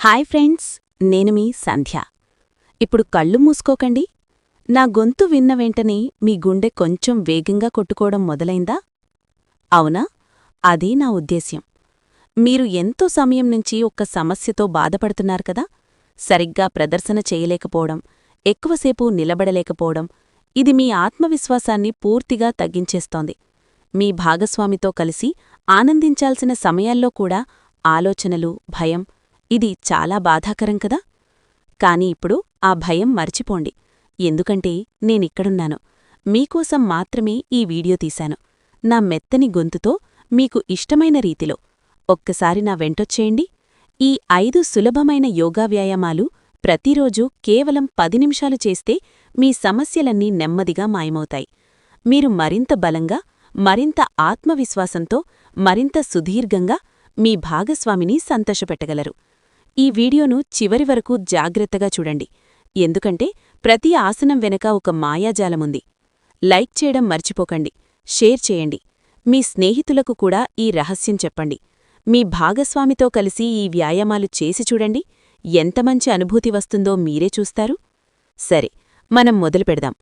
Hi friends, నేను మీ సంధ్య. ఇప్పుడు కళ్ళు మూసుకోకండి. నా గొంతు విన్న వెంటనే మీ గుండె కొంచెం వేగంగా కొట్టుకోవడం మొదలైందా? అవునా? అదే నా ఉద్దేశ్యం. మీరు ఎంతో సమయం నుంచి ఒక్క సమస్యతో బాధపడుతున్నారు కదా. సరిగ్గా ప్రదర్శన చేయలేకపోవడం, ఎక్కువసేపు నిలబడలేకపోవడం, ఇది మీ ఆత్మవిశ్వాసాన్ని పూర్తిగా తగ్గించేస్తోంది. మీ భాగస్వామితో కలిసి ఆనందించాల్సిన సమయాల్లో కూడా ఆలోచనలు, భయం, ఇది చాలా బాధాకరం కదా. కాని ఇప్పుడు ఆ భయం మర్చిపోండి. ఎందుకంటే నేనిక్కడున్నాను. మీకోసం మాత్రమే ఈ వీడియో తీశాను. నా మెత్తని గొంతుతో మీకు ఇష్టమైన రీతిలో. ఒక్కసారి నా వెంటొచ్చేయండి. ఈ 5 సులభమైన యోగా వ్యాయామాలు ప్రతిరోజూ కేవలం 10 నిమిషాలు చేస్తే మీ సమస్యలన్నీ నెమ్మదిగా మాయమవుతాయి. మీరు మరింత బలంగా, మరింత ఆత్మవిశ్వాసంతో, మరింత సుదీర్ఘంగా మీ భాగస్వామిని సంతోషపెట్టగలరు. ఈ వీడియోను చివరి వరకు జాగ్రత్తగా చూడండి. ఎందుకంటే ప్రతి ఆసనం వెనక ఒక మాయాజాలముంది. లైక్ చేయడం మర్చిపోకండి. షేర్ చేయండి. మీ స్నేహితులకు కూడా ఈ రహస్యం చెప్పండి. మీ భాగస్వామితో కలిసి ఈ వ్యాయామాలు చేసి చూడండి. ఎంత మంచి అనుభూతి వస్తుందో మీరే చూస్తారు. సరే, మనం మొదలుపెడదాం.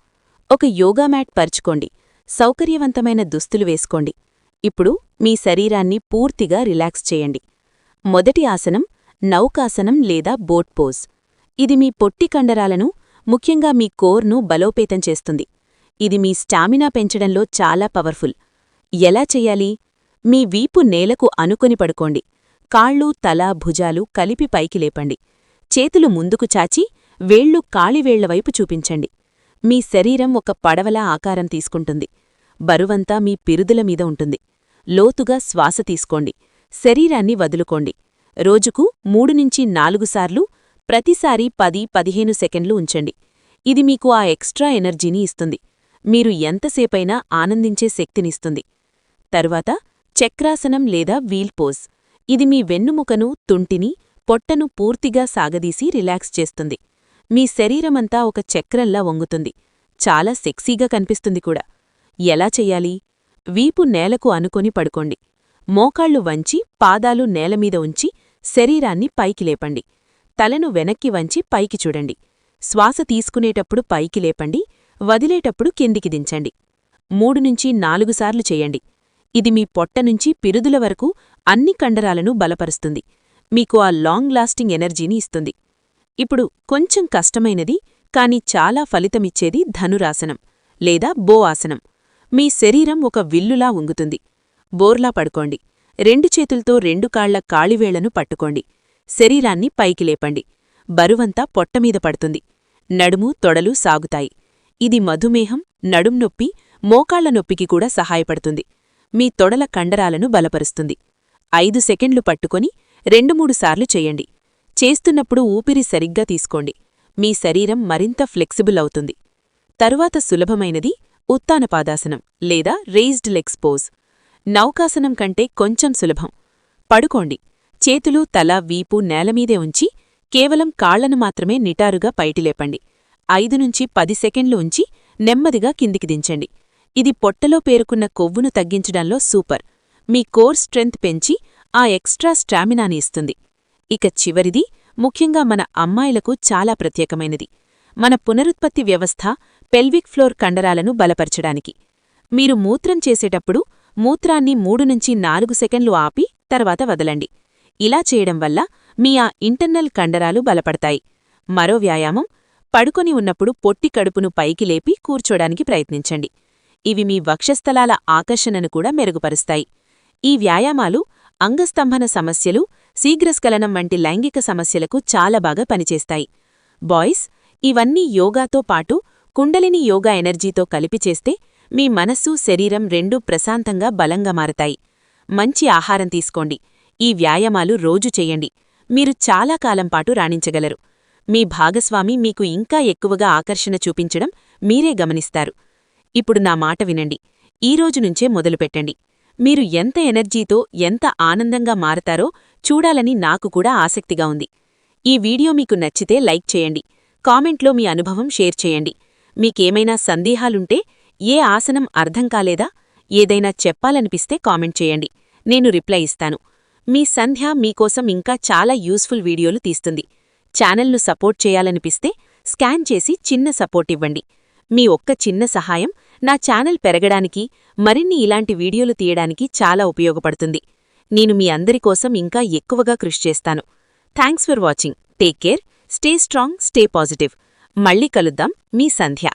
ఒక యోగా మ్యాట్ పరుచుకోండి. సౌకర్యవంతమైన దుస్తులు వేసుకోండి. ఇప్పుడు మీ శరీరాన్ని పూర్తిగా రిలాక్స్ చేయండి. మొదటి ఆసనం నౌకాసనం లేదా బోట్ పోజ్. ఇది మీ పొట్టి కండరాలను, ముఖ్యంగా మీ కోర్ను బలోపేతం చేస్తుంది. ఇది మీ స్టామినా పెంచడంలో చాలా పవర్ఫుల్. ఎలా చెయ్యాలి? మీ వీపు నేలకు అనుకొని పడుకోండి. కాళ్ళు, తల, భుజాలు కలిపి పైకి లేపండి. చేతులు ముందుకు చాచి వేళ్లు కాళివేళ్లవైపు చూపించండి. మీ శరీరం ఒక పడవలా ఆకారం తీసుకుంటుంది. బరువంతా మీ పిరుదుల మీద ఉంటుంది. లోతుగా శ్వాస తీసుకోండి. శరీరాన్ని వదులుకోండి. రోజుకు 3-4 సార్లు, ప్రతిసారీ 10-15 సెకండ్లు ఉంచండి. ఇది మీకు ఆ ఎక్స్ట్రా ఎనర్జీని ఇస్తుంది. మీరు ఎంతసేపైనా ఆనందించే శక్తినిస్తుంది. తరువాత చక్రాసనం లేదా వీల్ పోజ్. ఇది మీ వెన్నుముకను, తుంటిని, పొట్టను పూర్తిగా సాగదీసి రిలాక్స్ చేస్తుంది. మీ శరీరమంతా ఒక చక్రంలా వంగుతుంది. చాలా సెక్సీగా కనిపిస్తుంది కూడా. ఎలా చెయ్యాలి? వీపు నేలకు అనుకొని పడుకోండి. మోకాళ్లు వంచి, పాదాలు నేలమీద ఉంచి శరీరాన్ని పైకి లేపండి. తలను వెనక్కి వంచి పైకి చూడండి. శ్వాస తీసుకునేటప్పుడు పైకి లేపండి, వదిలేటప్పుడు కిందికి దించండి. 3-4 సార్లు చేయండి. ఇది మీ పొట్టనుంచి పిరుదుల వరకు అన్ని కండరాలను బలపరుస్తుంది. మీకు ఆ లాంగ్ లాస్టింగ్ ఎనర్జీని ఇస్తుంది. ఇప్పుడు కొంచెం కష్టమైనది కాని చాలా ఫలితమిచ్చేది ధనురాసనం లేదా బో ఆసనం. మీ శరీరం ఒక విల్లులా ఉంగుతుంది. బోర్లా పడుకోండి. 2 చేతుల్తో 2 కాళ్ల కాళివేళ్లను పట్టుకోండి. శరీరాన్ని పైకి లేపండి. బరువంతా పొట్టమీద పడుతుంది. నడుము, తొడలు సాగుతాయి. ఇది మధుమేహం, నడుం నొప్పి, మోకాళ్ల నొప్పికి కూడా సహాయపడుతుంది. మీ తొడల కండరాలను బలపరుస్తుంది. 5 సెకండ్లు పట్టుకొని 2-3 సార్లు చెయ్యండి. చేస్తున్నప్పుడు ఊపిరి సరిగ్గా తీసుకోండి. మీ శరీరం మరింత ఫ్లెక్సిబుల్ అవుతుంది. తరువాత సులభమైనది ఉత్తానపాదాసనం లేదా రేజ్డ్ లెగ్స్ పోజ్. నౌకాసనం కంటే కొంచెం సులభం. పడుకోండి. చేతులు, తల, వీపు నేలమీదే ఉంచి కేవలం కాళ్లను మాత్రమే నిటారుగా పైటిలేపండి. 5-10 సెకండ్లు ఉంచి నెమ్మదిగా కిందికి దించండి. ఇది పొట్టలో పేరుకున్న కొవ్వును తగ్గించడంలో సూపర్. మీ కోర్ స్ట్రెంగ్త్ పెంచి ఆ ఎక్స్ట్రా స్టామినాని ఇస్తుంది. ఇక చివరిది, ముఖ్యంగా మన అమ్మాయిలకు చాలా ప్రత్యేకమైనది. మన పునరుత్పత్తి వ్యవస్థ, పెల్విక్ ఫ్లోర్ కండరాలను బలపరచడానికి. మీరు మూత్రం చేసేటప్పుడు మూత్రాన్ని 3-4 సెకండ్లు ఆపి తర్వాత వదలండి. ఇలా చేయడం వల్ల మీ ఆ ఇంటర్నల్ కండరాలు బలపడతాయి. మరో వ్యాయామం, పడుకొని ఉన్నప్పుడు పొట్టి కడుపును పైకి లేపి కూర్చోడానికి ప్రయత్నించండి. ఇవి మీ వక్షస్థలాల ఆకర్షణను కూడా మెరుగుపరుస్తాయి. ఈ వ్యాయామాలు అంగస్తంభన సమస్యలు, శీఘ్రస్ఖలనం వంటి లైంగిక సమస్యలకు చాలా బాగా పనిచేస్తాయి. బాయ్స్, ఇవన్నీ యోగాతో పాటు కుండలిని యోగా ఎనర్జీతో కలిపి చేస్తే మీ మనస్సు, శరీరం రెండూ ప్రశాంతంగా, బలంగా మారతాయి. మంచి ఆహారం తీసుకోండి. ఈ వ్యాయామాలు రోజు చెయ్యండి. మీరు చాలా కాలంపాటు రాణించగలరు. మీ భాగస్వామి మీకు ఇంకా ఎక్కువగా ఆకర్షణ చూపించడం మీరే గమనిస్తారు. ఇప్పుడు నా మాట వినండి. ఈరోజునుంచే మొదలుపెట్టండి. మీరు ఎంత ఎనర్జీతో, ఎంత ఆనందంగా మారతారో చూడాలని నాకు కూడా ఆసక్తిగా ఉంది. ఈ వీడియో మీకు నచ్చితే లైక్ చేయండి. కామెంట్లో మీ అనుభవం షేర్ చేయండి. మీకేమైనా సందేహాలుంటే, ఏ ఆసనం అర్థం కాలేదా, ఏదైనా చెప్పాలనిపిస్తే కామెంట్ చేయండి. నేను రిప్లై ఇస్తాను. మీ సంధ్య మీకోసం ఇంకా చాలా యూస్ఫుల్ వీడియోలు తీస్తుంది. ఛానల్ను సపోర్ట్ చేయాలనిపిస్తే స్కాన్ చేసి చిన్న సపోర్ట్ ఇవ్వండి. మీ ఒక్క చిన్న సహాయం నా ఛానల్ పెరగడానికి, మరిన్ని ఇలాంటి వీడియోలు తీయడానికి చాలా ఉపయోగపడుతుంది. నేను మీ అందరి కోసం ఇంకా ఎక్కువగా కృషి చేస్తాను. Thanks for watching. Take care, stay strong, stay positive. మళ్ళీ కలుద్దాం. మీ సంధ్య.